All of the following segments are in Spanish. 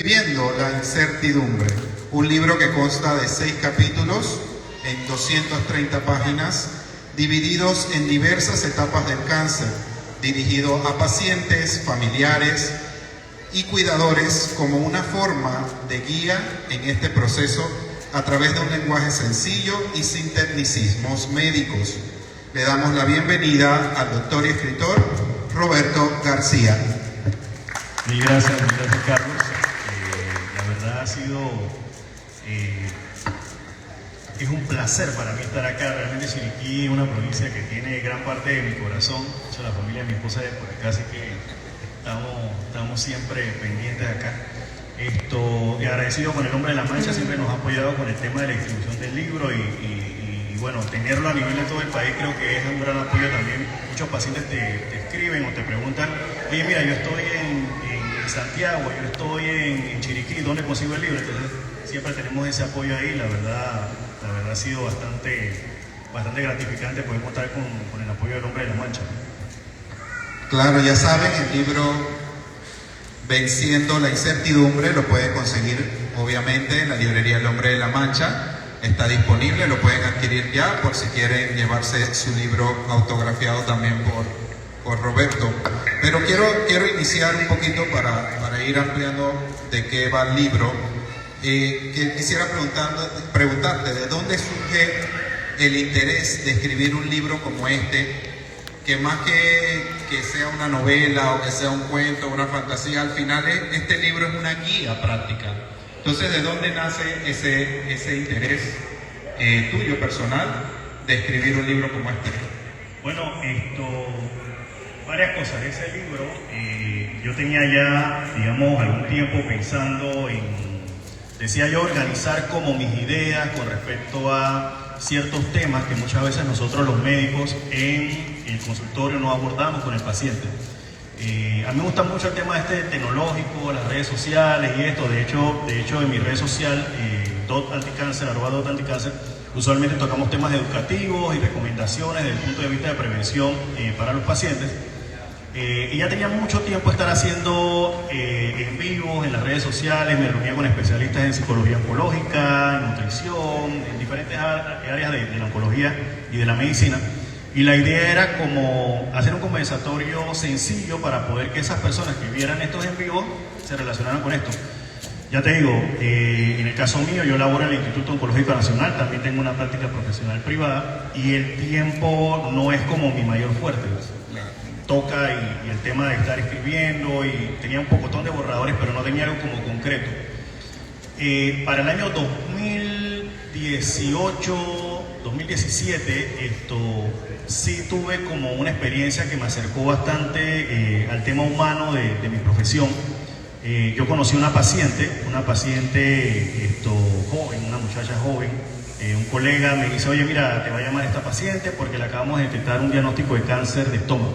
Viviendo la incertidumbre, un libro que consta de 6 capítulos en 230 páginas, divididos en diversas etapas del cáncer, dirigido a pacientes, familiares y cuidadores como una forma de guía en este proceso a través de un lenguaje sencillo y sin tecnicismos médicos. Le damos la bienvenida al doctor y escritor Roberto García. Mil gracias Carlos. La verdad ha sido, es un placer para mí estar acá. Realmente Chiriquí es una provincia que tiene gran parte de mi corazón. De hecho, la familia de mi esposa es por acá, así que estamos siempre pendientes de acá. Agradecido con el Hombre de la Mancha, siempre nos ha apoyado con el tema de la distribución del libro y bueno, tenerlo a nivel de todo el país creo que es un gran apoyo también. Muchos pacientes te escriben o te preguntan, oye mira, yo estoy en Santiago, yo estoy en Chiriquí, ¿dónde consigo el libro? Entonces siempre tenemos ese apoyo ahí. La verdad ha sido bastante gratificante poder contar con el apoyo del Hombre de la Mancha. Claro, ya saben, el libro Venciendo la incertidumbre lo pueden conseguir obviamente en la librería El Hombre de la Mancha. Está disponible, lo pueden adquirir ya por si quieren llevarse su libro autografiado también por Roberto. Pero quiero iniciar un poquito para ir ampliando de qué va el libro. Que quisiera preguntarte de dónde surge el interés de escribir un libro como este, que más que sea una novela o que sea un cuento o una fantasía, al final este libro es una guía práctica. Entonces, ¿de dónde nace ese interés tuyo personal de escribir un libro como este? Bueno, varias cosas. Ese libro, yo tenía ya, digamos, algún tiempo pensando en, decía yo, organizar como mis ideas con respecto a ciertos temas que muchas veces nosotros los médicos en el consultorio no abordamos con el paciente. A mí me gusta mucho el tema tecnológico, las redes sociales y esto. De hecho en mi red social, @DotAnticáncer, usualmente tocamos temas educativos y recomendaciones desde el punto de vista de prevención para los pacientes. Y ya tenía mucho tiempo estar haciendo en vivos en las redes sociales. Me reunía con especialistas en psicología oncológica, en nutrición, en diferentes áreas de la oncología y de la medicina. Y la idea era como hacer un conversatorio sencillo para poder que esas personas que vieran estos en vivo se relacionaran con esto. Ya te digo, en el caso mío, yo laboro en el Instituto Oncológico Nacional, también tengo una práctica profesional privada y el tiempo no es como mi mayor fuerte. Toca y el tema de estar escribiendo y tenía un pocotón de borradores, pero no tenía algo como concreto. Para el año 2017, sí tuve como una experiencia que me acercó bastante al tema humano de mi profesión. Yo conocí una paciente joven, una muchacha joven. Un colega me dice, oye mira, te va a llamar esta paciente porque le acabamos de detectar un diagnóstico de cáncer de estómago.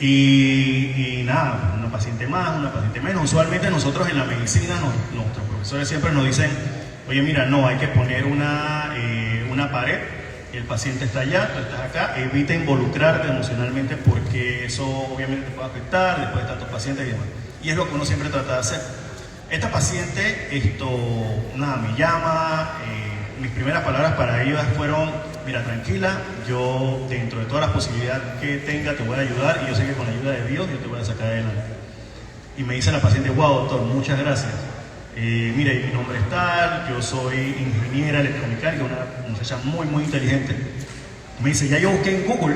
Y nada, una paciente más, una paciente menos. Usualmente nosotros en la medicina, nuestros profesores siempre nos dicen, oye mira, no, hay que poner una pared, el paciente está allá, tú estás acá, evita involucrarte emocionalmente porque eso obviamente te puede afectar después de tantos pacientes y demás. Y es lo que uno siempre trata de hacer. Esta paciente, me llama, mis primeras palabras para ella fueron, mira, tranquila, yo dentro de todas las posibilidades que tenga te voy a ayudar y yo sé que con la ayuda de Dios yo te voy a sacar adelante. Y me dice la paciente, wow doctor, muchas gracias. Mira, mi nombre es tal, yo soy ingeniera electromecánica, una muchacha muy inteligente. Me dice, ya yo busqué en Google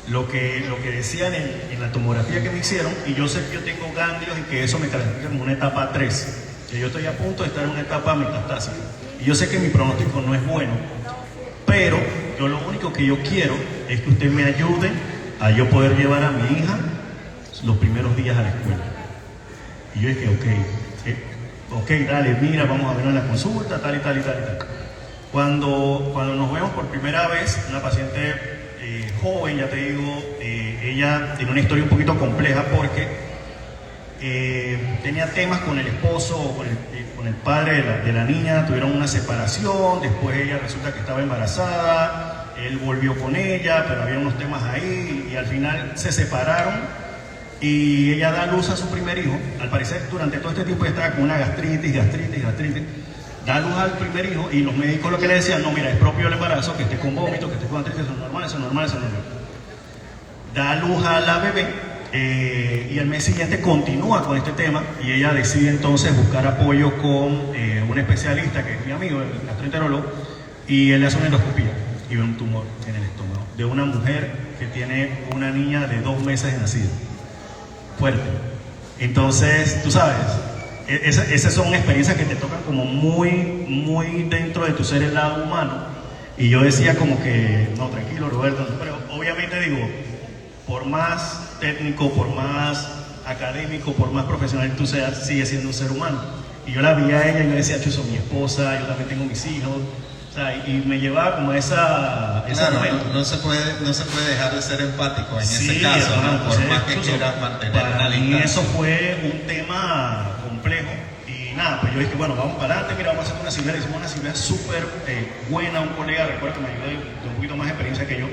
lo que decían en la tomografía que me hicieron y yo sé que yo tengo ganglios y que eso me califica como una etapa 3, que yo estoy a punto de estar en una etapa metastásica. Y yo sé que mi pronóstico no es bueno, pero yo lo único que yo quiero es que usted me ayude a yo poder llevar a mi hija los primeros días a la escuela. Y yo dije, ok, dale, mira, vamos a ver en la consulta, tal y tal. Cuando nos vemos por primera vez, una paciente joven, ya te digo, ella tiene una historia un poquito compleja porque tenía temas con el esposo o con el padre de la niña, tuvieron una separación, después ella resulta que estaba embarazada, él volvió con ella, pero había unos temas ahí y al final se separaron y ella da a luz a su primer hijo. Al parecer, durante todo este tiempo ella estaba con una gastritis. Da a luz al primer hijo y los médicos lo que le decían, no, mira, es propio del embarazo, que esté con vómito, que esté con gastritis, eso es normal, eso es normal, eso es normal. Da a luz a la bebé y al mes siguiente continúa con este tema y ella decide entonces buscar apoyo con un especialista que es mi amigo, el gastroenterólogo, y él le hace una endoscopía y ve un tumor en el estómago de una mujer que tiene una niña de 2 meses de nacida. Fuerte. Entonces, tú sabes, esas son experiencias que te tocan como muy dentro de tu ser, el lado humano. Y yo decía como que, no, tranquilo Roberto, pero obviamente digo, por más técnico, por más académico, por más profesional que tú seas, sigue siendo un ser humano. Y yo la vi a ella y me decía, Chuzo, mi esposa, yo también tengo mis hijos. O sea, y me llevaba como esa claro, no se puede dejar de ser empático en ese caso, hermano, ¿no? Por más que quieras mantener una distancia. Eso fue un tema complejo. Y nada, pues yo dije, bueno, vamos para adelante, mira, vamos a hacer una cirugía. Hicimos una cirugía súper buena. Un colega, recuerdo que me ayudó de un poquito más de experiencia que yo.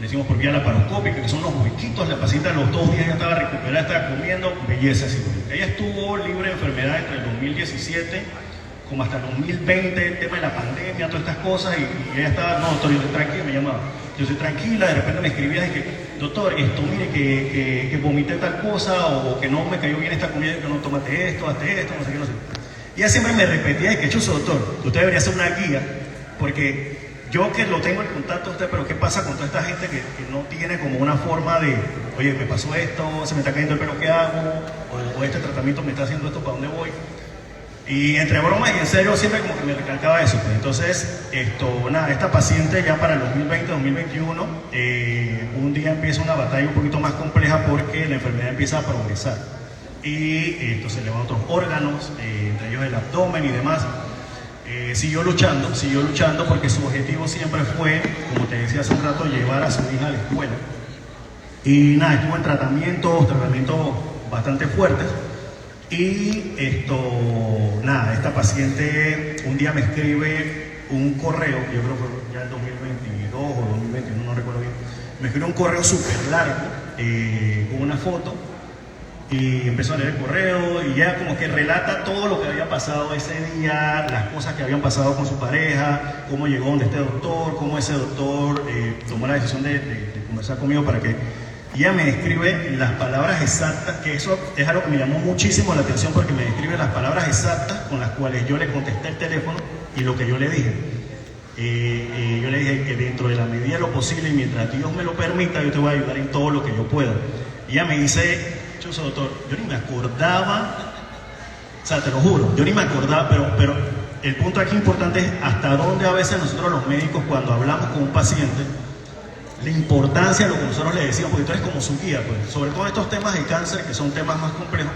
Le hicimos por vía laparoscópica, que son unos huequitos. La paciente a los 2 días ya estaba recuperada, estaba comiendo, belleza. Así. Ella estuvo libre de enfermedad entre el 2017 como hasta el 2020, el tema de la pandemia, todas estas cosas, y ella estaba, no, doctor, yo estoy tranquila, me llamaba. Yo estoy tranquila, de repente me escribía y que, doctor, mire, que vomité tal cosa, o que no me cayó bien esta comida, que no tómate esto, hazte esto, no sé qué, no sé. Y ella siempre me repetía, que Chuzo, doctor, usted debería hacer una guía, porque yo que lo tengo en contacto a usted, pero ¿qué pasa con toda esta gente que no tiene como una forma de, oye, me pasó esto, se me está cayendo el pelo, ¿qué hago? O este tratamiento me está haciendo esto, ¿para dónde voy? Y entre bromas y en serio siempre como que me recalcaba eso. Pues. Entonces, nada, esta paciente ya para el 2020-2021, un día empieza una batalla un poquito más compleja porque la enfermedad empieza a progresar. Y se le van otros órganos, entre ellos el abdomen y demás. Siguió luchando porque su objetivo siempre fue, como te decía hace un rato, llevar a su hija a la escuela. Y nada, estuvo en tratamientos bastante fuertes. Y nada, esta paciente un día me escribe un correo, yo creo que fue ya el 2022 o 2021, no recuerdo bien. Me escribe un correo súper largo, con una foto, y empezó a leer el correo, y ya como que relata todo lo que había pasado ese día, las cosas que habían pasado con su pareja, cómo llegó donde este doctor, cómo ese doctor tomó la decisión de conversar conmigo para que... Y ella me describe las palabras exactas, que eso es algo que me llamó muchísimo la atención porque me describe las palabras exactas con las cuales yo le contesté el teléfono y lo que yo le dije. Yo le dije que dentro de la medida de lo posible y mientras Dios me lo permita, yo te voy a ayudar en todo lo que yo pueda. Y ella me dice, Chuzo, doctor, yo ni me acordaba, o sea, te lo juro, yo ni me acordaba, pero el punto aquí importante es hasta dónde a veces nosotros los médicos cuando hablamos con un paciente, la importancia de lo que nosotros le decimos, porque tú eres como su guía, pues, sobre todo estos temas de cáncer, que son temas más complejos,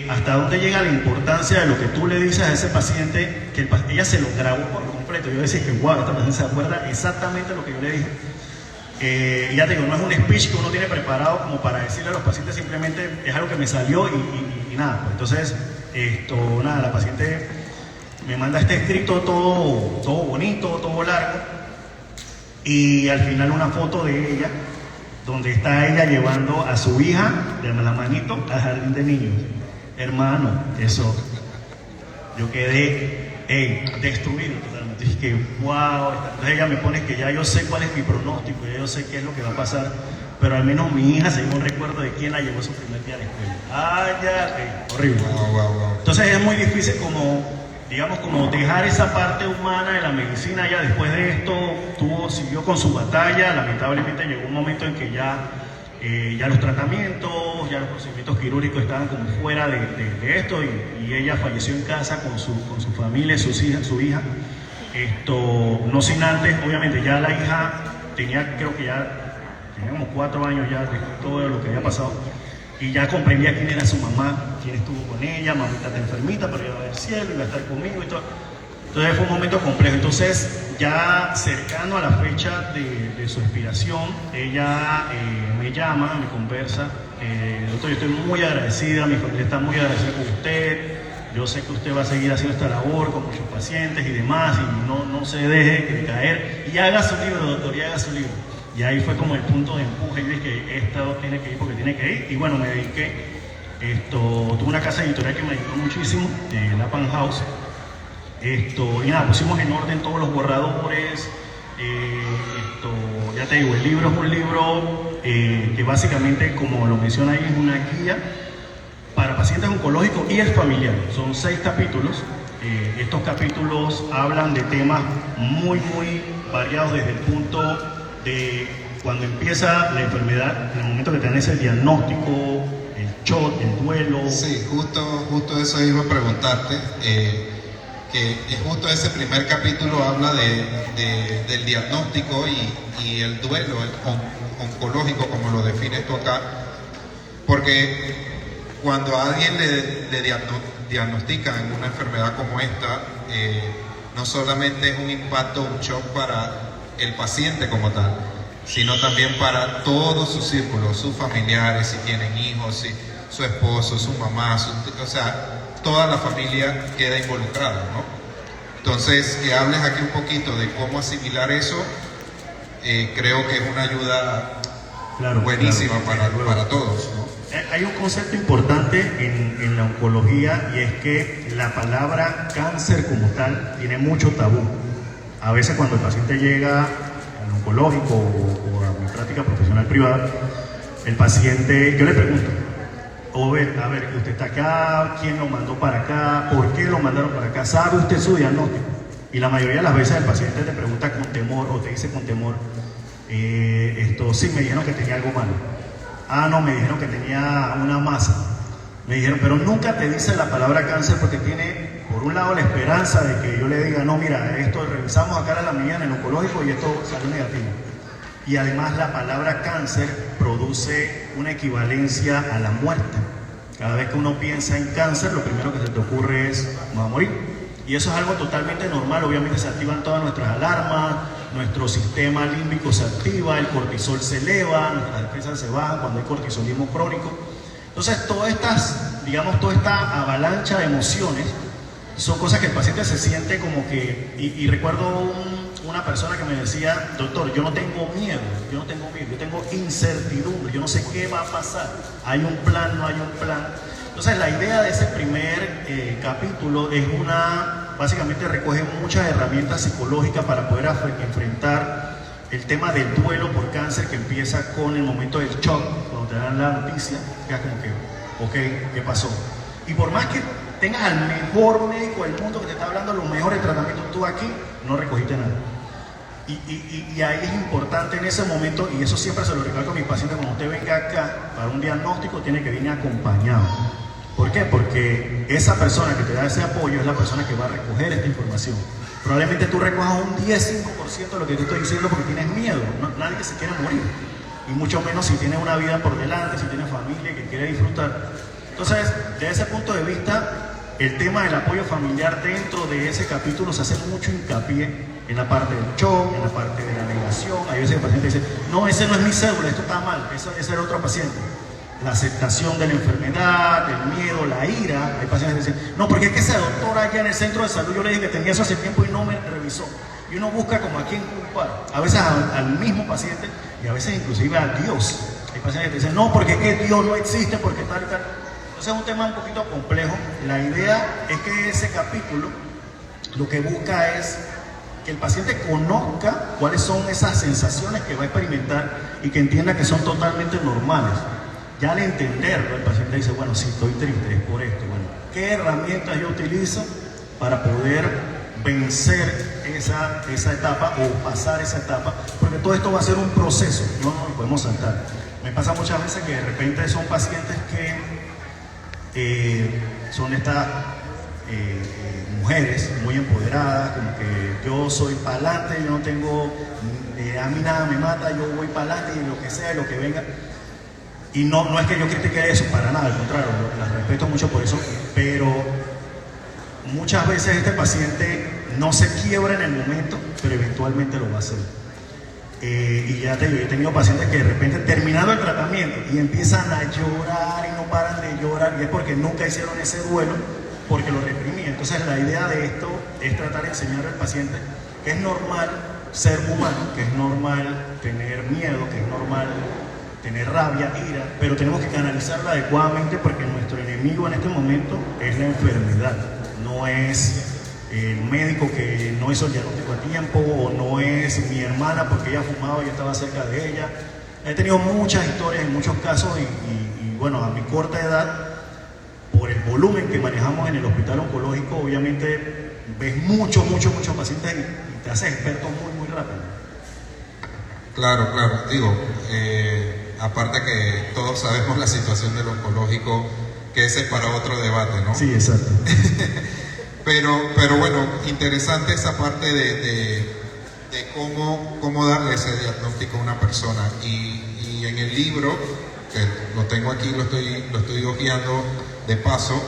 hasta dónde llega la importancia de lo que tú le dices a ese paciente, que ella se lo grabó por completo. Yo decía que, wow, esta paciente se acuerda exactamente lo que yo le dije. Y ya te digo, no es un speech que uno tiene preparado como para decirle a los pacientes, simplemente es algo que me salió y nada. Pues, entonces, nada, la paciente me manda este escrito todo bonito, todo largo. Y al final una foto de ella, donde está ella llevando a su hija de la manito al jardín de niños. Hermano, eso, yo quedé destruido totalmente. Dije que, wow, entonces ella me pone que ya yo sé cuál es mi pronóstico, ya yo sé qué es lo que va a pasar, pero al menos mi hija se llevó un recuerdo de quién la llevó su primer día a la escuela. Horrible. Wow. Entonces es muy difícil como dejar esa parte humana de la medicina. Ya después de esto siguió con su batalla. Lamentablemente llegó un momento en que ya los tratamientos, ya los procedimientos quirúrgicos estaban como fuera de esto y ella falleció en casa con su familia, su hija. No sin antes, obviamente ya la hija tenía como 4 años ya de todo lo que había pasado. Y ya comprendía quién era su mamá, quién estuvo con ella, mamita está enfermita, pero iba a ver el cielo, iba a estar conmigo y todo. Entonces fue un momento complejo. Entonces, ya cercano a la fecha de su expiración, ella me llama, me conversa. Doctor, yo estoy muy agradecida, mi familia está muy agradecida con usted. Yo sé que usted va a seguir haciendo esta labor con muchos pacientes y demás, y no se deje de caer. Y haga su libro, doctor, y haga su libro. Y ahí fue como el punto de empuje. Yo dije, esto tiene que ir porque tiene que ir. Y bueno, me dediqué. Tuve una casa editorial que me ayudó muchísimo, Lapan House. Y nada, pusimos en orden todos los borradores. Ya te digo, el libro es un libro que básicamente, como lo menciona ahí, es una guía para pacientes oncológicos y el familiar. Son 6 capítulos. Estos capítulos hablan de temas muy variados desde el punto de cuando empieza la enfermedad, en el momento que tenés el diagnóstico, el shock, el duelo. Sí, justo eso iba a preguntarte. Que justo ese primer capítulo habla del diagnóstico y el duelo oncológico, como lo defines tú acá, porque cuando a alguien le diagnostican una enfermedad como esta, no solamente es un impacto, un shock para el paciente como tal, sino también para todo su círculo, sus familiares, si tienen hijos, si su esposo, su mamá, o sea, toda la familia queda involucrada, ¿no? Entonces, que hables aquí un poquito de cómo asimilar eso, creo que es una ayuda buenísima para todos, ¿no? Hay un concepto importante en la oncología, y es que la palabra cáncer como tal tiene mucho tabú. A veces cuando el paciente llega al oncológico o a mi práctica profesional privada, el paciente, yo le pregunto, a ver, usted está acá, ¿quién lo mandó para acá? ¿Por qué lo mandaron para acá? ¿Sabe usted su diagnóstico? Y la mayoría de las veces el paciente te pregunta con temor o te dice con temor, sí, me dijeron que tenía algo malo. Ah, no, me dijeron que tenía una masa. Me dijeron, pero nunca te dice la palabra cáncer porque tiene, por un lado, la esperanza de que yo le diga, no, mira, esto revisamos acá a la mañana en el oncológico y esto salió negativo. Y además la palabra cáncer produce una equivalencia a la muerte. Cada vez que uno piensa en cáncer, lo primero que se te ocurre es, me va a morir. Y eso es algo totalmente normal. Obviamente se activan todas nuestras alarmas, nuestro sistema límbico se activa, el cortisol se eleva, nuestras defensas se bajan cuando hay cortisolismo crónico. Entonces, toda esta avalancha de emociones son cosas que el paciente se siente como que... Y recuerdo una persona que me decía, doctor, yo no tengo miedo, yo tengo incertidumbre, yo no sé qué va a pasar. ¿Hay un plan? ¿No hay un plan? Entonces, la idea de ese primer capítulo es básicamente recoge muchas herramientas psicológicas para poder enfrentar el tema del duelo por cáncer, que empieza con el momento del shock, cuando te dan la noticia, ya como que, ok, ¿qué pasó? Y por más que tengas al mejor médico del mundo que te está hablando los mejores tratamientos, tú aquí no recogiste nada. Y ahí es importante en ese momento, y eso siempre se lo recalco a mis pacientes, cuando usted venga acá para un diagnóstico, tiene que venir acompañado. ¿Por qué? Porque esa persona que te da ese apoyo es la persona que va a recoger esta información. Probablemente tú recojas un 10-5% de lo que te estoy diciendo porque tienes miedo. Nadie se quiere morir. Y mucho menos si tienes una vida por delante, si tienes familia que quiere disfrutar. Entonces, desde ese punto de vista, el tema del apoyo familiar dentro de ese capítulo se hace mucho hincapié en la parte del shock, en la parte de la negación. Hay veces el paciente dice, no, ese no es mi cédula, esto está mal, ese era otro paciente. La aceptación de la enfermedad, el miedo, la ira. Hay pacientes que dicen, no, porque es que ese doctor allá en el centro de salud, yo le dije que tenía eso hace tiempo y no me revisó. Y uno busca como a quién culpar, a veces al mismo paciente y a veces inclusive a Dios. Hay pacientes que dicen, no, porque es que Dios no existe, porque tal y tal. Entonces es un tema un poquito complejo. La idea es que ese capítulo lo que busca es que el paciente conozca cuáles son esas sensaciones que va a experimentar y que entienda que son totalmente normales. Ya al entenderlo, el paciente dice, bueno, sí, estoy triste, es por esto. Bueno, ¿qué herramientas yo utilizo para poder vencer esa etapa o pasar esa etapa? Porque todo esto va a ser un proceso, no nos lo podemos saltar. Me pasa muchas veces que de repente son pacientes que son estas mujeres muy empoderadas, como que yo soy para adelante, yo no tengo, a mí nada me mata, yo voy para adelante y lo que sea, lo que venga. Y no es que yo critique eso, para nada, al contrario, las respeto mucho por eso, pero muchas veces este paciente no se quiebra en el momento, pero eventualmente lo va a hacer. Y ya te digo, he tenido pacientes que de repente terminado el tratamiento y empiezan a llorar y no paran de llorar, y es porque nunca hicieron ese duelo, porque lo reprimían. Entonces la idea de esto es tratar de enseñarle al paciente que es normal ser humano, que es normal tener miedo, que es normal tener rabia, ira, pero tenemos que canalizarla adecuadamente porque nuestro enemigo en este momento es la enfermedad, no es el médico que no hizo el diagnóstico a tiempo, o no es mi hermana porque ella fumaba y yo estaba cerca de ella. He tenido muchas historias en muchos casos y bueno, a mi corta edad, por el volumen que manejamos en el hospital oncológico, obviamente ves muchos pacientes y te haces experto muy rápido. Claro, digo, aparte que todos sabemos la situación del oncológico, que ese es para otro debate, ¿no? Sí, exacto. Pero bueno, interesante esa parte de cómo darle ese diagnóstico a una persona. Y en el libro, que lo tengo aquí, lo estoy hojeando de paso,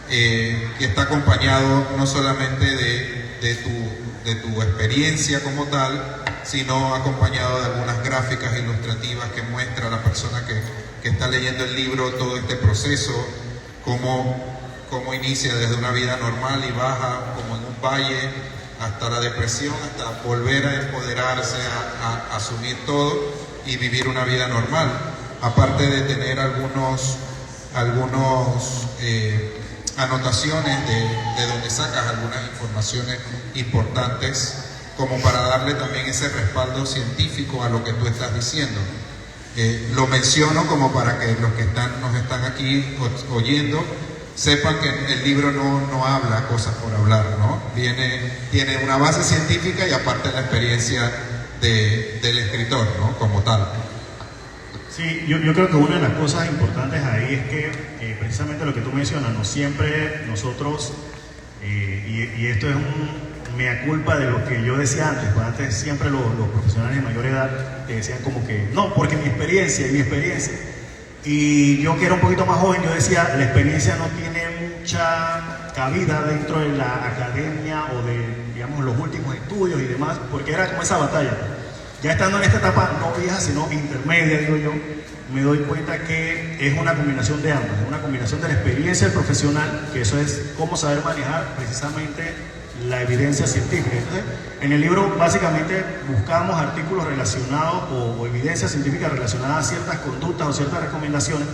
que está acompañado no solamente de tu experiencia como tal, sino acompañado de algunas gráficas ilustrativas que muestra a la persona que está leyendo el libro todo este proceso, cómo inicia desde una vida normal y baja, como en un valle, hasta la depresión, hasta volver a empoderarse, a asumir todo y vivir una vida normal. Aparte de tener algunos anotaciones de donde sacas algunas informaciones importantes, como para darle también ese respaldo científico a lo que tú estás diciendo. Lo menciono como para que los que nos están aquí oyendo sepan que el libro no habla cosas por hablar, ¿no? Tiene una base científica y aparte la experiencia del escritor, ¿no? Como tal. Sí, yo creo que una de las cosas importantes ahí es que precisamente lo que tú mencionas, no siempre nosotros, y esto es un mea culpa de lo que yo decía antes, pues antes siempre los profesionales de mayor edad te decían como que, no, porque mi experiencia, y yo que era un poquito más joven, yo decía, la experiencia no tiene mucha cabida dentro de la academia o de, digamos, los últimos estudios y demás, porque era como esa batalla. Ya estando en esta etapa no vieja, sino intermedia, digo yo, me doy cuenta que es una combinación de ambas, es una combinación de la experiencia del profesional, que eso es cómo saber manejar precisamente la evidencia científica. Entonces, en el libro básicamente buscamos artículos relacionados o evidencia científica relacionada a ciertas conductas o ciertas recomendaciones,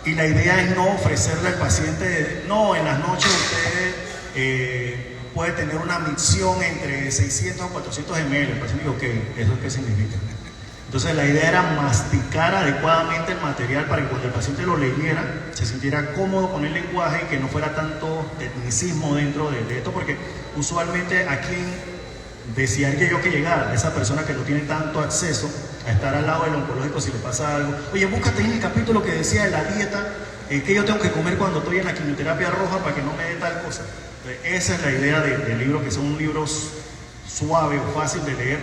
y la idea es no ofrecerle al paciente, no, en las noches usted puede tener una micción entre 600 o 400 ml. El paciente dice, ok, ¿eso qué significa? Entonces la idea era masticar adecuadamente el material para que cuando el paciente lo leyera se sintiera cómodo con el lenguaje y que no fuera tanto tecnicismo dentro de esto, porque usualmente a quien desearía yo que llegara, esa persona que no tiene tanto acceso a estar al lado del oncológico si le pasa algo. Oye, búscate en el capítulo que decía de la dieta, que yo tengo que comer cuando estoy en la quimioterapia roja para que no me dé tal cosa. Esa es la idea del libro, que sea un libro suave o fácil de leer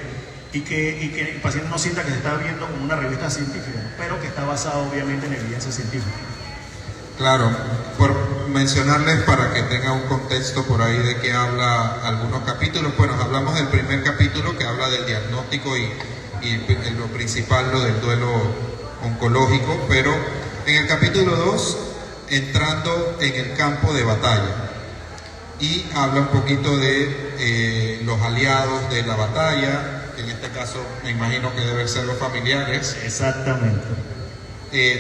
y que el paciente no sienta que se está viendo como una revista científica, pero que está basado obviamente en evidencia científica. Claro, por mencionarles para que tenga un contexto por ahí de qué habla algunos capítulos. Bueno, hablamos del primer capítulo que habla del diagnóstico y lo principal, lo del duelo oncológico, pero en el capítulo 2, entrando en el campo de batalla. Y habla un poquito de los aliados de la batalla, que en este caso me imagino que deben ser los familiares. Exactamente.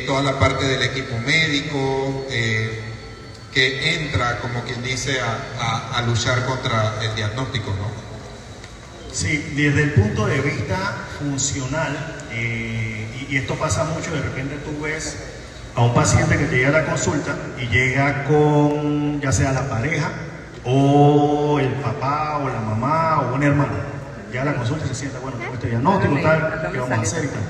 Toda la parte del equipo médico, que entra, como quien dice, a luchar contra el diagnóstico, ¿no? Sí, desde el punto de vista funcional, y esto pasa mucho, de repente tú ves a un paciente que te llega a la consulta y llega con ya sea la pareja, o el papá, o la mamá, o un hermano. Ya la consulta se sienta, bueno, tengo este diagnóstico, tal, ¿qué vamos a hacer y tal?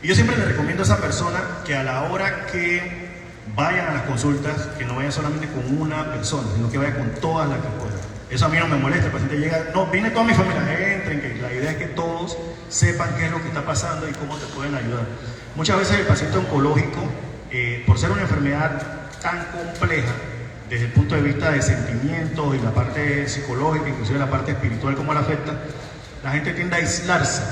Y yo siempre le recomiendo a esa persona que a la hora que vayan a las consultas, que no vayan solamente con una persona, sino que vayan con todas las que puedan. Eso a mí no me molesta, el paciente llega, no, viene toda mi familia, entren, que la idea es que todos sepan qué es lo que está pasando y cómo te pueden ayudar. Muchas veces el paciente oncológico, por ser una enfermedad tan compleja, desde el punto de vista de sentimientos y la parte psicológica, inclusive la parte espiritual, cómo la afecta, la gente tiende a aislarse.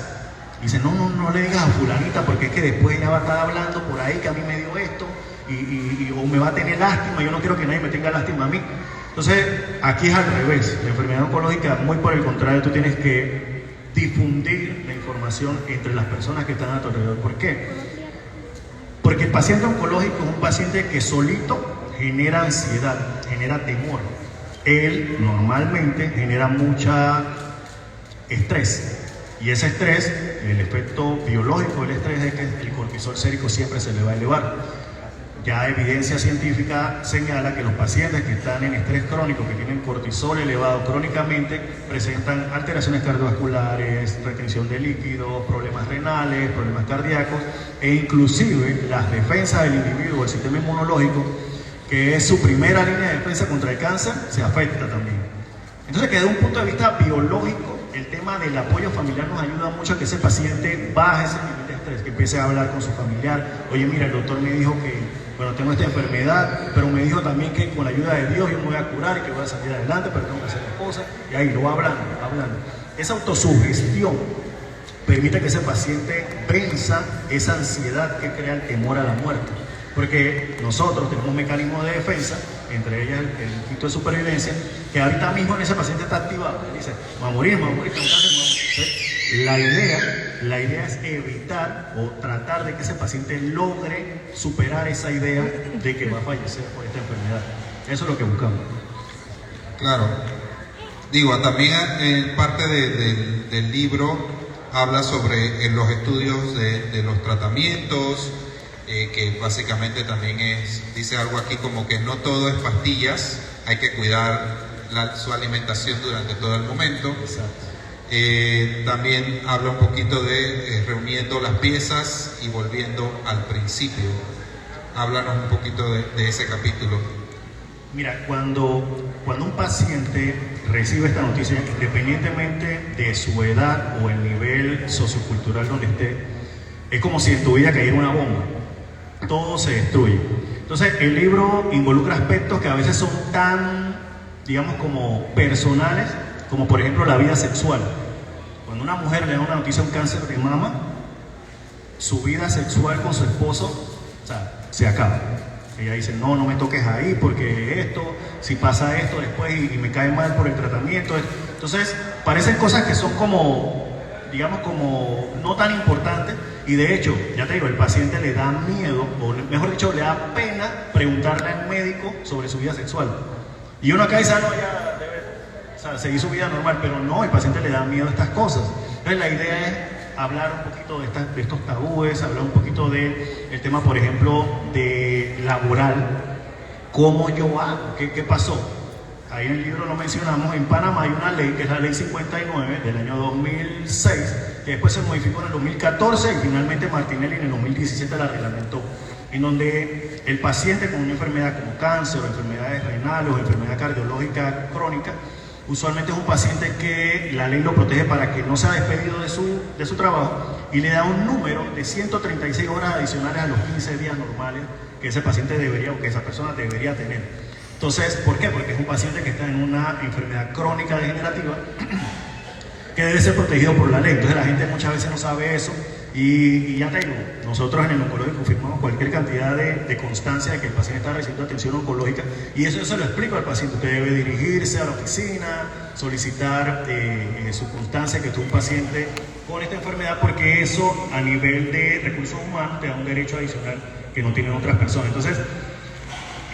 Dice, no le digas a fulanita porque es que después ella va a estar hablando por ahí que a mí me dio esto o me va a tener lástima, yo no quiero que nadie me tenga lástima a mí. Entonces, aquí es al revés. La enfermedad oncológica, muy por el contrario, tú tienes que difundir la información entre las personas que están a tu alrededor. ¿Por qué? Porque el paciente oncológico es un paciente que solito genera ansiedad, genera temor. Él normalmente genera mucha estrés. Y ese estrés, el efecto biológico del estrés es que el cortisol sérico siempre se le va a elevar. Ya evidencia científica señala que los pacientes que están en estrés crónico, que tienen cortisol elevado crónicamente, presentan alteraciones cardiovasculares, retención de líquidos, problemas renales, problemas cardíacos, e inclusive las defensas del individuo, el sistema inmunológico, que es su primera línea de defensa contra el cáncer, se afecta también. Entonces, que desde un punto de vista biológico, el tema del apoyo familiar nos ayuda mucho a que ese paciente baje ese nivel de estrés, que empiece a hablar con su familiar. Oye, mira, el doctor me dijo que, bueno, tengo esta enfermedad, pero me dijo también que con la ayuda de Dios yo me voy a curar y que voy a salir adelante, pero tengo que hacer las cosas. Y ahí lo va hablando, hablando. Esa autosugestión permite que ese paciente venza esa ansiedad que crea el temor a la muerte. Porque nosotros tenemos un mecanismo de defensa, entre ellas el instinto de supervivencia, que ahorita mismo en ese paciente está activado. Él dice, me voy a morir, tengo cáncer, me voy a morir. La idea es evitar o tratar de que ese paciente logre superar esa idea de que va a fallecer por esta enfermedad. Eso es lo que buscamos. Claro. Digo, también parte del libro habla sobre los estudios de los tratamientos, que básicamente también dice algo aquí como que no todo es pastillas, hay que cuidar su alimentación durante todo el momento. Exacto. También habla un poquito de reuniendo las piezas y volviendo al principio. Háblanos un poquito de ese capítulo. Mira, cuando un paciente recibe esta noticia, independientemente de su edad o el nivel sociocultural donde esté, es como si en tu vida cayera una bomba. Todo se destruye. Entonces, el libro involucra aspectos que a veces son tan, digamos, como personales, como por ejemplo la vida sexual. Cuando una mujer le da una noticia de un cáncer de mama, su vida sexual con su esposo, o sea, se acaba. Ella dice, no me toques ahí porque esto, si pasa esto después y me cae mal por el tratamiento. Entonces, parecen cosas que son como, digamos, como no tan importantes. Y de hecho, ya te digo, el paciente le da miedo, o mejor dicho, le da pena preguntarle al médico sobre su vida sexual. Y uno acá dice, no, ya debe seguir su vida normal, pero no, el paciente le da miedo a estas cosas. Entonces la idea es hablar un poquito de estos tabúes, hablar un poquito del tema, por ejemplo, de laboral, cómo yo hago, qué pasó. Ahí en el libro lo mencionamos, en Panamá hay una ley que es la ley 59 del año 2006, que después se modificó en el 2014 y finalmente Martinelli en el 2017 la reglamentó, en donde el paciente con una enfermedad como cáncer o enfermedades renales o enfermedad cardiológica crónica, usualmente es un paciente que la ley lo protege para que no sea despedido de su trabajo y le da un número de 136 horas adicionales a los 15 días normales que ese paciente debería o que esa persona debería tener. Entonces, ¿por qué? Porque es un paciente que está en una enfermedad crónica degenerativa que debe ser protegido por la ley. Entonces la gente muchas veces no sabe eso y ya te digo, nosotros en el oncológico firmamos cualquier cantidad de constancia de que el paciente está recibiendo atención oncológica y eso se lo explico al paciente. Usted debe dirigirse a la oficina, solicitar su constancia que tú un paciente con esta enfermedad, porque eso a nivel de recursos humanos te da un derecho adicional que no tienen otras personas. Entonces,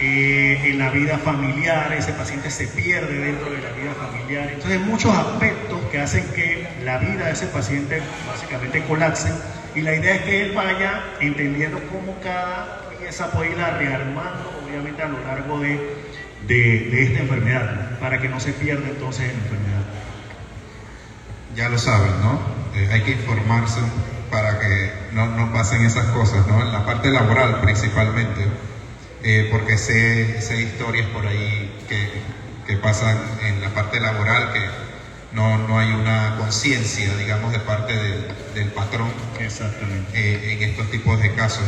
en la vida familiar, ese paciente se pierde dentro de la vida familiar. Entonces hay muchos aspectos que hacen que la vida de ese paciente básicamente colapse y la idea es que él vaya entendiendo cómo cada pieza puede irla rearmando, obviamente a lo largo de esta enfermedad, para que no se pierda entonces en la enfermedad. Ya lo saben, ¿no? Hay que informarse para que no pasen esas cosas, ¿no? En la parte laboral principalmente. Porque sé historias por ahí que pasan en la parte laboral que no hay una conciencia, digamos, de parte del patrón. Exactamente. En estos tipos de casos.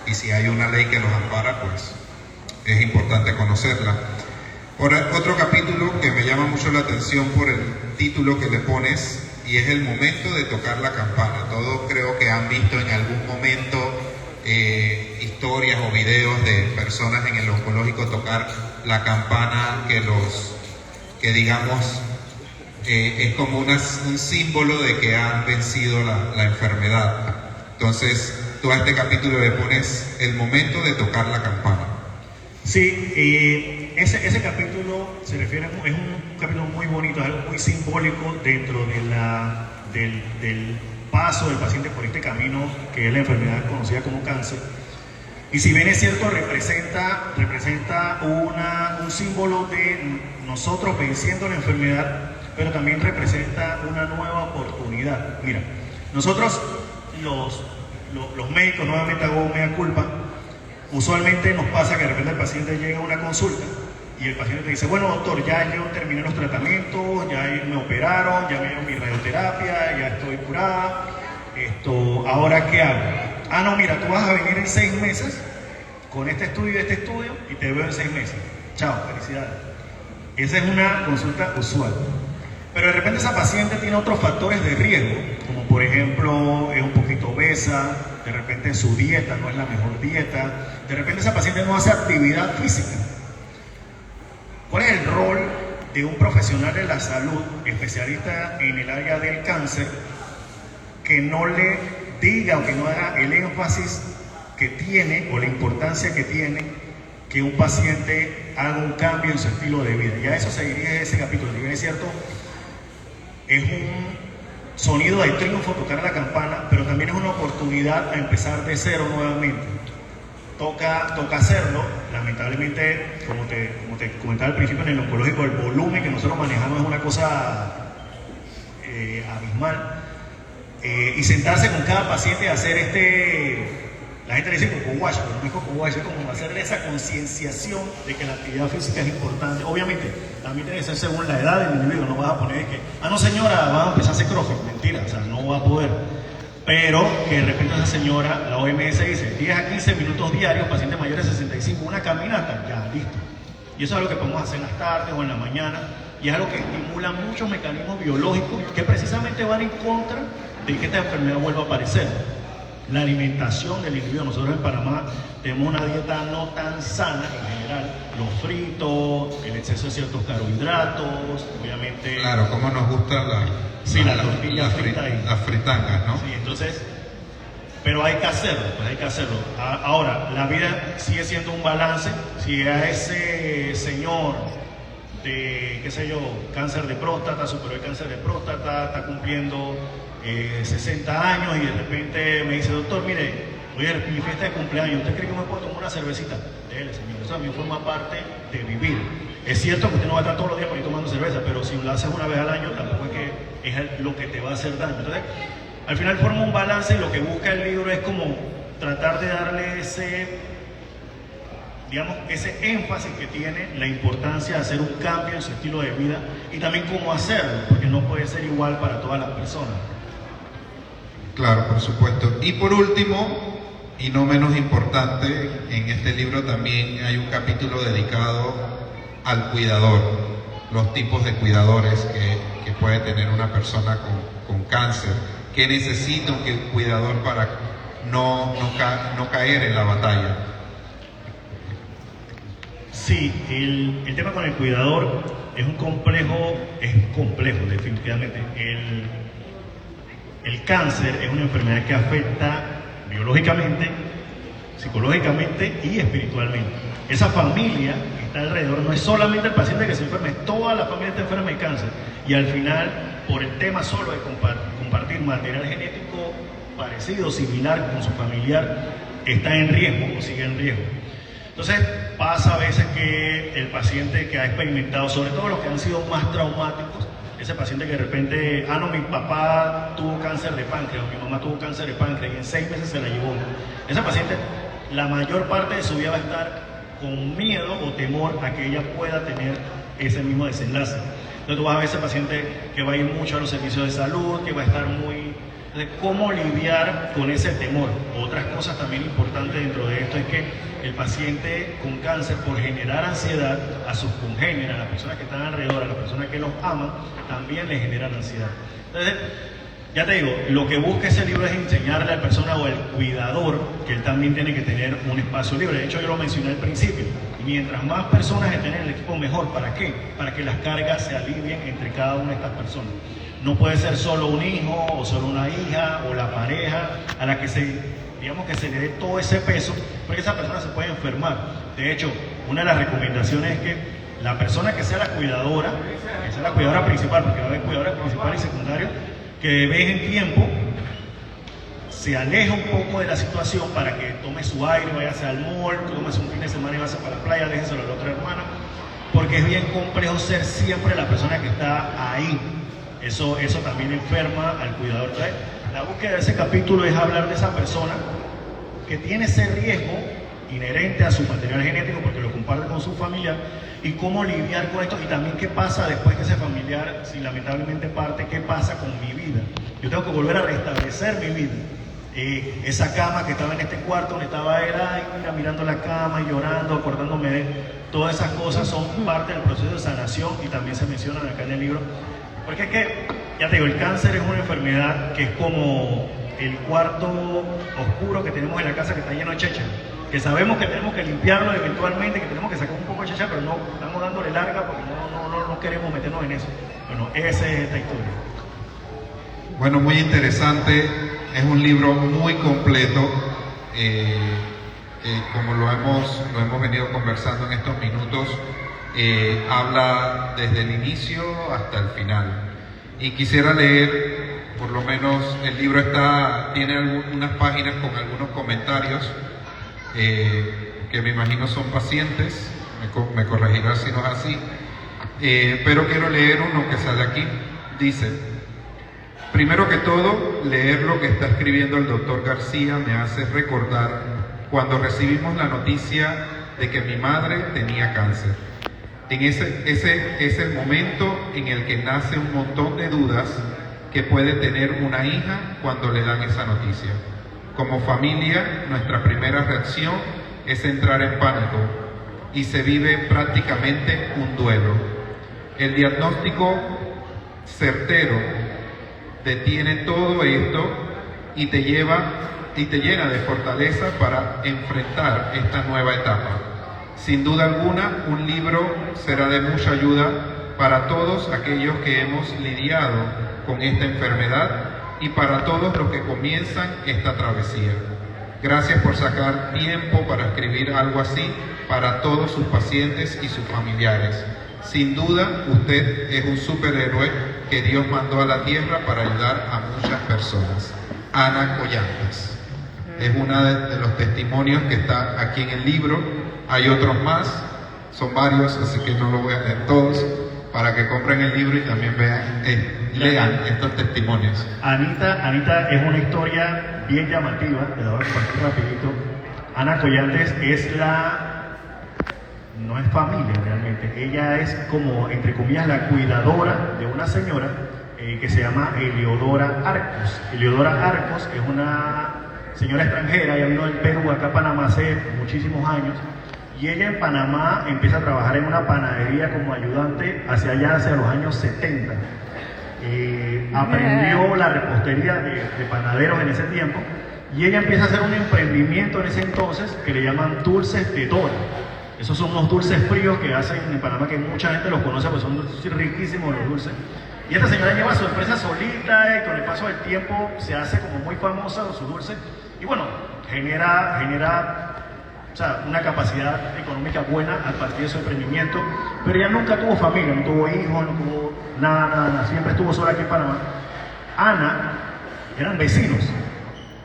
Y si hay una ley que los ampara, pues es importante conocerla. Otro capítulo que me llama mucho la atención por el título que le pones, y es el momento de tocar la campana. Todos creo que han visto en algún momento historias o videos de personas en el oncológico tocar la campana que digamos es como un símbolo de que han vencido la enfermedad. Entonces, tú a este capítulo le pones el momento de tocar la campana. Sí, ese capítulo se refiere, es un capítulo muy bonito, es algo muy simbólico dentro del paso del paciente por este camino que es la enfermedad conocida como cáncer. Y si bien es cierto, representa un símbolo de nosotros venciendo la enfermedad, pero también representa una nueva oportunidad. Mira, nosotros los médicos, nuevamente hago mea culpa, usualmente nos pasa que de repente el paciente llega a una consulta y el paciente te dice, bueno doctor, ya yo terminé los tratamientos, ya me operaron, ya me dieron mi radioterapia, ya estoy curada, ¿ahora qué hago? Ah, no, mira, tú vas a venir en 6 meses con este estudio y te veo en 6 meses. Chao, felicidades. Esa es una consulta usual. Pero de repente esa paciente tiene otros factores de riesgo, como por ejemplo es un poquito obesa, de repente su dieta no es la mejor dieta, de repente esa paciente no hace actividad física. ¿Cuál es el rol de un profesional de la salud, especialista en el área del cáncer, que no le diga o que no haga el énfasis que tiene o la importancia que tiene que un paciente haga un cambio en su estilo de vida? Y a eso se dirige ese capítulo. Si bien es cierto, es un sonido de triunfo tocar la campana, pero también es una oportunidad a empezar de cero nuevamente. Toca hacerlo. Lamentablemente, como te comentaba al principio, en el oncológico el volumen que nosotros manejamos es una cosa abismal. Y sentarse con cada paciente a hacer la gente le dice coco wash, pero no es coco wash, es como hacerle esa concienciación de que la actividad física es importante. Obviamente, también tiene que ser según la edad del individuo, no vas a poner que, no señora, va a empezar a hacer crossfit, mentira, o sea, no va a poder. Pero que de repente esa señora, la OMS dice, 10 a 15 minutos diarios, pacientes mayores de 65, una caminata, ya, listo. Y eso es algo que podemos hacer en las tardes o en la mañana, y es algo que estimula muchos mecanismos biológicos que precisamente van en contra de que esta enfermedad vuelva a aparecer. La alimentación del individuo. Nosotros en Panamá tenemos una dieta no tan sana en general. Los fritos, el exceso de ciertos carbohidratos, obviamente... Claro, como nos gustan la tortilla frita y las fritangas, ¿no? Sí, entonces... Pero hay que hacerlo, pues hay que hacerlo. Ahora, la vida sigue siendo un balance. Si a ese señor de, qué sé yo, cáncer de próstata, superó el cáncer de próstata, está cumpliendo 60 años y de repente me dice, doctor, mire, hoy es mi fiesta de cumpleaños, ¿usted cree que me puedo tomar una cervecita? Dele, señor, eso también forma parte de vivir. Es cierto que usted no va a estar todos los días por ahí tomando cerveza, pero si lo haces una vez al año, tampoco es que es lo que te va a hacer daño. Entonces, al final forma un balance y lo que busca el libro es como tratar de darle ese énfasis que tiene la importancia de hacer un cambio en su estilo de vida y también cómo hacerlo, porque no puede ser igual para todas las personas. Claro, por supuesto. Y por último, y no menos importante, en este libro también hay un capítulo dedicado al cuidador, los tipos de cuidadores que puede tener una persona con cáncer, que necesita un cuidador para no caer en la batalla. Sí, el tema con el cuidador es complejo definitivamente. El cáncer es una enfermedad que afecta biológicamente, psicológicamente y espiritualmente. Esa familia que está alrededor no es solamente el paciente que se enferma, es toda la familia está enferma de cáncer. Y al final, por el tema solo de compartir material genético parecido, similar con su familiar, está en riesgo o sigue en riesgo. Entonces, pasa a veces que el paciente que ha experimentado, sobre todo los que han sido más traumáticos, ese paciente que de repente, mi papá tuvo cáncer de páncreas, o mi mamá tuvo cáncer de páncreas y en 6 meses se la llevó. Ese paciente, la mayor parte de su vida va a estar con miedo o temor a que ella pueda tener ese mismo desenlace. Entonces tú vas a ver ese paciente que va a ir mucho a los servicios de salud, que va a estar muy... Entonces, ¿cómo lidiar con ese temor? Otras cosas también importantes dentro de esto es que el paciente con cáncer, por generar ansiedad a sus congéneres, a las personas que están alrededor, a las personas que los aman, también le generan ansiedad. Entonces, ya te digo, lo que busca ese libro es enseñarle a la persona o al cuidador que él también tiene que tener un espacio libre. De hecho, yo lo mencioné al principio. Y mientras más personas estén en el equipo, mejor. ¿Para qué? Para que las cargas se alivien entre cada una de estas personas. No puede ser solo un hijo o solo una hija o la pareja a la que digamos que se le dé todo ese peso, porque esa persona se puede enfermar. De hecho, una de las recomendaciones es que la persona que sea la cuidadora, que sea la cuidadora principal, porque va a haber cuidadores principales y secundarios, que de vez en tiempo se aleja un poco de la situación para que tome su aire, váyase al mall, tome un fin de semana y vaya para la playa, déjeselo a la otra hermana, porque es bien complejo ser siempre la persona que está ahí. Eso también enferma al cuidador. Entonces, la búsqueda de ese capítulo es hablar de esa persona que tiene ese riesgo inherente a su material genético porque lo comparte con su familiar y cómo lidiar con esto y también qué pasa después que ese familiar, si lamentablemente parte, qué pasa con mi vida. Yo tengo que volver a restablecer mi vida. Esa cama que estaba en este cuarto donde estaba él, mira, mirando la cama y llorando, acordándome de todas esas cosas son parte del proceso de sanación y también se mencionan acá en el libro. Porque es que, ya te digo, el cáncer es una enfermedad que es como el cuarto oscuro que tenemos en la casa que está lleno de checha, que sabemos que tenemos que limpiarlo eventualmente, que tenemos que sacar un poco de checha, pero no estamos dándole larga porque no queremos meternos en eso. Bueno, esa es esta historia. Bueno, muy interesante, es un libro muy completo, como lo hemos venido conversando en estos minutos. Habla desde el inicio hasta el final y quisiera leer, por lo menos el libro tiene algunas páginas con algunos comentarios que me imagino son pacientes, me corregirá si no es así, pero quiero leer uno que sale aquí. Dice: primero que todo, leer lo que está escribiendo el doctor García me hace recordar cuando recibimos la noticia de que mi madre tenía cáncer. Ese es el momento en el que nace un montón de dudas que puede tener una hija cuando le dan esa noticia. Como familia, nuestra primera reacción es entrar en pánico y se vive prácticamente un duelo. El diagnóstico certero detiene todo esto y te llena de fortaleza para enfrentar esta nueva etapa. Sin duda alguna, un libro será de mucha ayuda para todos aquellos que hemos lidiado con esta enfermedad y para todos los que comienzan esta travesía. Gracias por sacar tiempo para escribir algo así para todos sus pacientes y sus familiares. Sin duda, usted es un superhéroe que Dios mandó a la tierra para ayudar a muchas personas. Ana Collantes. Es uno de los testimonios que está aquí en el libro. Hay otros más, son varios, así que no lo voy a leer todos, para que compren el libro y también lean estos testimonios. Anita es una historia bien llamativa, te la voy a compartir rapidito. Ana Collantes no es familia realmente, ella es como, entre comillas, la cuidadora de una señora que se llama Eleodora Arcos. Eleodora Arcos es una señora extranjera, ella vino del Perú acá a Panamá hace muchísimos años. Y ella en Panamá empieza a trabajar en una panadería como ayudante hacia los años 70. Aprendió la repostería de panaderos en ese tiempo y ella empieza a hacer un emprendimiento en ese entonces que le llaman dulces de Dora. Esos son unos dulces fríos que hacen en Panamá que mucha gente los conoce porque son riquísimos los dulces. Y esta señora lleva su empresa solita y con el paso del tiempo se hace como muy famosa sus dulces y bueno, genera una capacidad económica buena a partir de su emprendimiento, pero ella nunca tuvo familia, no tuvo hijos, no tuvo nada, siempre estuvo sola aquí en Panamá. Ana, eran vecinos,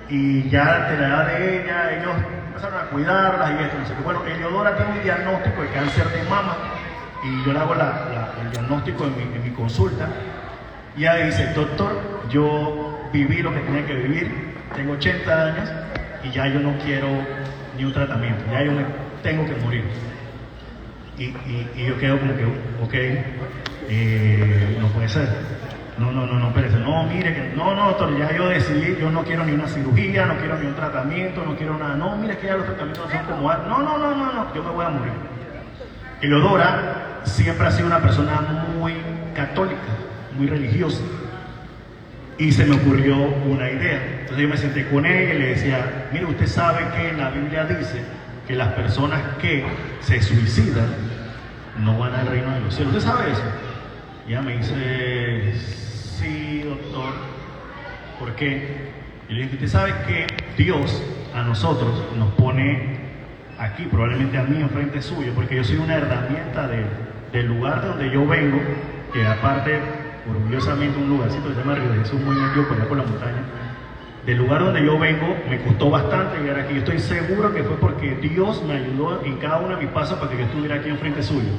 y ya de la edad de ella, ellos empezaron a cuidarlas y esto, no sé qué. Bueno, Eleodora tiene un diagnóstico de cáncer de mama, y yo le hago el diagnóstico en mi consulta, y ella dice: doctor, yo viví lo que tenía que vivir, tengo 80 años, y ya yo no quiero ni un tratamiento, ya yo me tengo que morir. Y yo quedo como que, no puede ser. No, espérese. No, mire, doctor, ya yo decidí, yo no quiero ni una cirugía, no quiero ni un tratamiento, no quiero nada. No, mire que ya los tratamientos son como... No, yo me voy a morir. Eleodora siempre ha sido una persona muy católica, muy religiosa. Y se me ocurrió una idea. Entonces yo me senté con ella y le decía: mire, usted sabe que la Biblia dice que las personas que se suicidan no van al reino de los cielos. ¿Usted sabe eso? Y ella me dice, sí, doctor. ¿Por qué? Y le dije, usted sabe que Dios a nosotros nos pone aquí, probablemente a mí enfrente suyo, porque yo soy una herramienta del lugar de donde yo vengo, que aparte, orgullosamente, un lugarcito que se llama Río de Jesús, muy metido por allá por la montaña. Del lugar donde yo vengo, me costó bastante llegar aquí. Yo estoy seguro que fue porque Dios me ayudó en cada uno de mis pasos para que yo estuviera aquí enfrente suyo.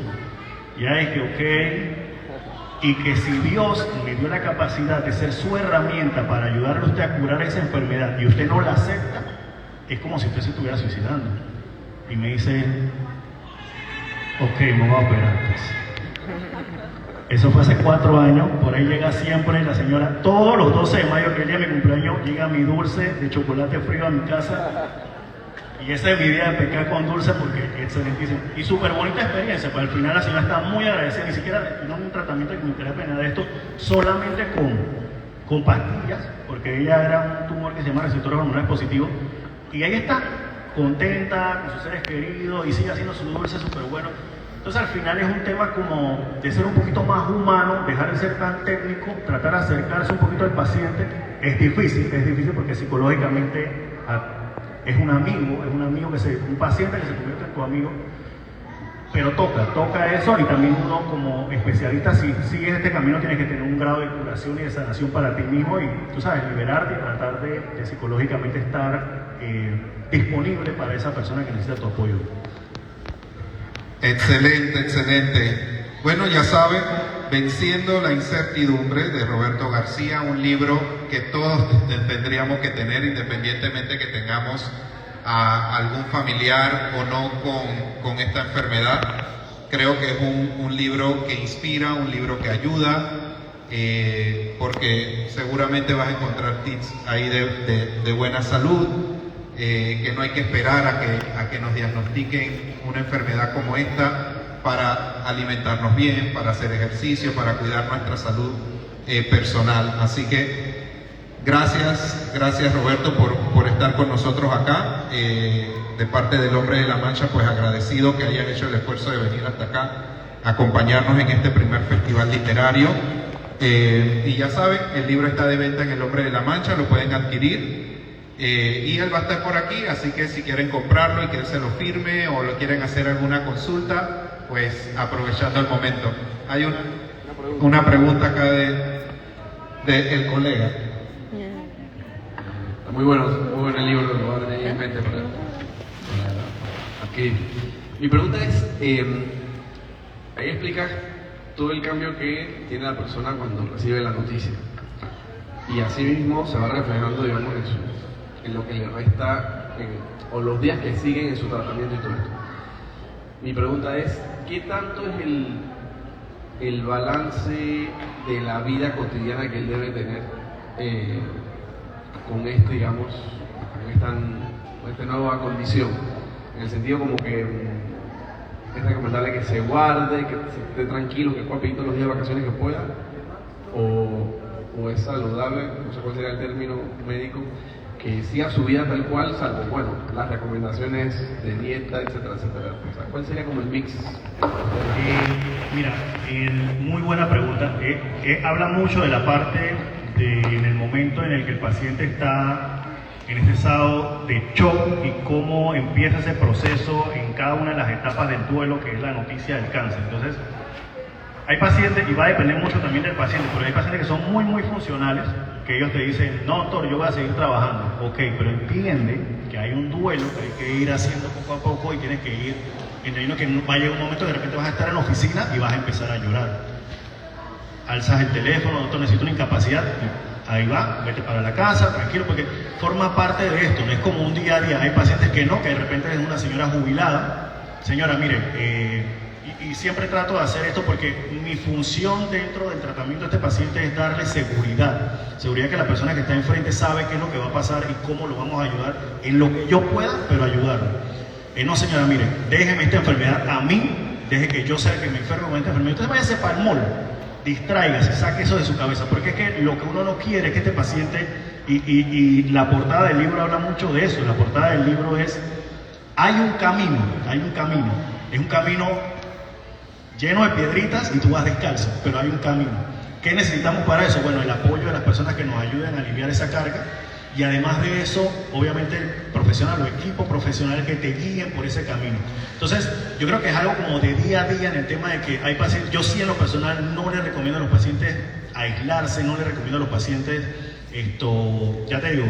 Ya es que, ok, y que si Dios me dio la capacidad de ser su herramienta para ayudarle a usted a curar esa enfermedad y usted no la acepta, es como si usted se estuviera suicidando. Y me dice, ok, me voy a operar pues. Eso fue hace 4 años, por ahí llega siempre la señora, todos los 12 de mayo, que es el día de mi cumpleaños, llega mi dulce de chocolate frío a mi casa. Y ese es mi día de pecar con dulce porque es excelentísimo. Y súper bonita experiencia, pues al final la señora está muy agradecida, ni siquiera no un tratamiento de quimioterapia, nada de esto, solamente con pastillas, porque ella era un tumor que se llama receptores hormonales positivos. Y ahí está, contenta con sus seres queridos y sigue haciendo su dulce súper bueno. Entonces al final es un tema como de ser un poquito más humano, dejar de ser tan técnico, tratar de acercarse un poquito al paciente. Es difícil porque psicológicamente es un amigo un paciente que se convierte en tu amigo, pero toca eso, y también uno como especialista, si sigues este camino tienes que tener un grado de curación y de sanación para ti mismo y, tú sabes, liberarte y tratar de psicológicamente estar disponible para esa persona que necesita tu apoyo. Excelente, excelente. Bueno, ya saben, Venciendo la incertidumbre de Roberto García, un libro que todos tendríamos que tener independientemente que tengamos a algún familiar o no con esta enfermedad. Creo que es un libro que inspira, un libro que ayuda, porque seguramente vas a encontrar tips ahí de buena salud, que no hay que esperar a que nos diagnostiquen una enfermedad como esta para alimentarnos bien, para hacer ejercicio, para cuidar nuestra salud personal. Así que gracias Roberto por estar con nosotros acá. De parte del Hombre de la Mancha, pues agradecido que hayan hecho el esfuerzo de venir hasta acá, acompañarnos en este primer festival literario. Y ya saben, el libro está de venta en El Hombre de la Mancha, lo pueden adquirir. Y él va a estar por aquí, así que si quieren comprarlo y que él se lo firme o lo quieren hacer alguna consulta, pues aprovechando el momento. Hay una pregunta acá de el colega. Muy bueno el libro, lo voy a tener en mente para adquirir. Mi pregunta es, ahí explicas todo el cambio que tiene la persona cuando recibe la noticia. Y así mismo se va reflejando, digamos, en lo que le resta, o los días que siguen en su tratamiento y todo esto. Mi pregunta es, ¿qué tanto es el balance de la vida cotidiana que él debe tener con digamos, con esta nueva condición? En el sentido como que es recomendable que se guarde, que se esté tranquilo, que pueda pedir todos los días de vacaciones que pueda, o es saludable, no sé cuál sería el término médico, que siga su vida tal cual, salvo, bueno, las recomendaciones de dieta, etcétera, etcétera. O sea, ¿cuál sería como el mix? Mira, muy buena pregunta. Habla mucho de la parte en el momento en el que el paciente está en ese estado de shock y cómo empieza ese proceso en cada una de las etapas del duelo, que es la noticia del cáncer. Entonces, hay pacientes, y va a depender mucho también del paciente, pero hay pacientes que son muy funcionales, que ellos te dicen, no doctor, yo voy a seguir trabajando. Ok, pero entiende que hay un duelo que hay que ir haciendo poco a poco y tienes que ir entendiendo que va a llegar un momento que de repente vas a estar en la oficina y vas a empezar a llorar. Alzas el teléfono, doctor, necesito una incapacidad, ahí va, vete para la casa, tranquilo, porque forma parte de esto, no es como un día a día. Hay pacientes que no, que de repente es una señora jubilada. Señora, mire, y siempre trato de hacer esto porque mi función dentro del tratamiento de este paciente es darle seguridad que la persona que está enfrente sabe qué es lo que va a pasar y cómo lo vamos a ayudar en lo que yo pueda, pero ayudarlo. No señora, mire, déjeme esta enfermedad a mí, deje que yo sea el que me enferme con esta enfermedad. Entonces váyase para el mall, distráigase, saque eso de su cabeza, porque es que lo que uno no quiere es que este paciente, y la portada del libro habla mucho de eso. La portada del libro es Hay un camino, es un camino lleno de piedritas y tú vas descalzo, pero hay un camino. ¿Qué necesitamos para eso? Bueno, el apoyo de las personas que nos ayuden a aliviar esa carga y además de eso, obviamente el profesional o equipo profesional que te guíen por ese camino. Entonces, yo creo que es algo como de día a día en el tema de que hay pacientes, yo sí en lo personal no le recomiendo a los pacientes aislarse, no le recomiendo a los pacientes ya te digo,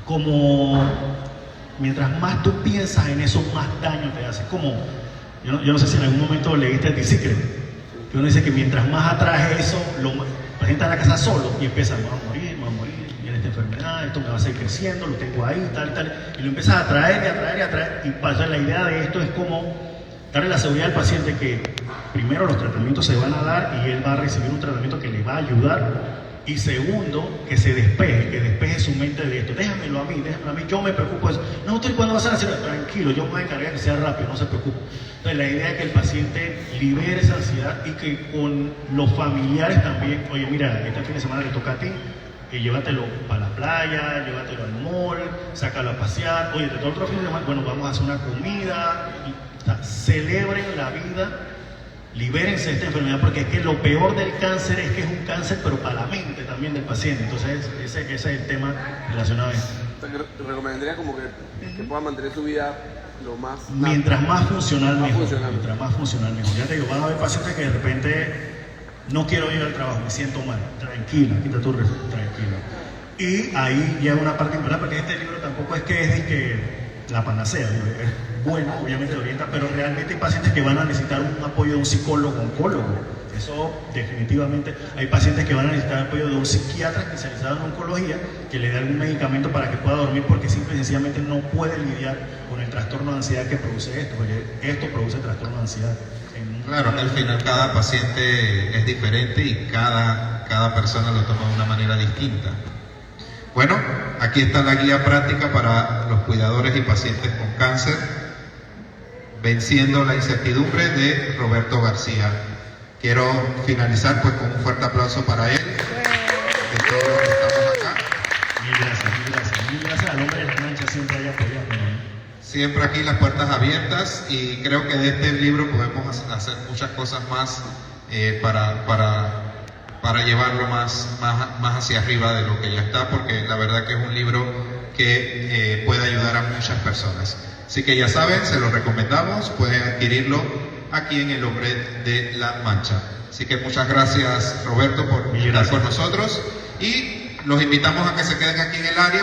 como mientras más tú piensas en eso, más daño te hace. Como, yo no sé si en algún momento leíste The Secret, que uno dice que mientras más atraes eso, el paciente está en la casa solo y empieza, me va a morir, viene esta enfermedad, esto me va a seguir creciendo, lo tengo ahí, tal, y lo empiezas a atraer, y para la idea de esto es como darle la seguridad al paciente que primero los tratamientos se van a dar y él va a recibir un tratamiento que le va a ayudar. Y segundo, que despeje su mente de esto. Déjamelo a mí, yo me preocupo de eso. No, doctor, ¿cuándo vas a hacer? Tranquilo, yo me voy a encargar que sea rápido, no se preocupe. Entonces la idea es que el paciente libere esa ansiedad y que con los familiares también, oye, mira, este fin de semana le toca a ti, llévatelo para la playa, llévatelo al mall, sácalo a pasear, oye, de otro fin de semana, bueno, vamos a hacer una comida, celebren la vida. Libérense de esta enfermedad porque es que lo peor del cáncer es que es un cáncer pero para la mente también del paciente. Entonces ese es el tema relacionado a esto. Te recomendaría como que pueda mantener su vida lo más... Mientras más funcional mejor. Mientras más funcional mejor. Ya te digo, van a haber pacientes que de repente no quiero ir al trabajo, me siento mal. Tranquila, quita tu tranquilo. Y ahí llega una parte importante porque este libro tampoco es que es de que la panacea, es bueno, obviamente orienta, pero realmente hay pacientes que van a necesitar un apoyo de un psicólogo, oncólogo. Eso definitivamente, hay pacientes que van a necesitar apoyo de un psiquiatra especializado en oncología que le dé algún medicamento para que pueda dormir porque simple y sencillamente no puede lidiar con el trastorno de ansiedad que produce esto, porque esto produce trastorno de ansiedad. Claro, al final cada paciente es diferente y cada persona lo toma de una manera distinta. Bueno, aquí está la guía práctica para los cuidadores y pacientes con cáncer, Venciendo la incertidumbre, de Roberto García. Quiero finalizar pues con un fuerte aplauso para él, de todos los que estamos acá. Mil gracias al hombre de la mancha, siempre haya apoyado. Siempre aquí las puertas abiertas y creo que de este libro podemos hacer muchas cosas más para llevarlo más hacia arriba de lo que ya está, porque la verdad que es un libro que puede ayudar a muchas personas. Así que ya saben, se lo recomendamos, pueden adquirirlo aquí en El Hombre de la Mancha. Así que muchas gracias, Roberto, por estar con nosotros y los invitamos a que se queden aquí en el área.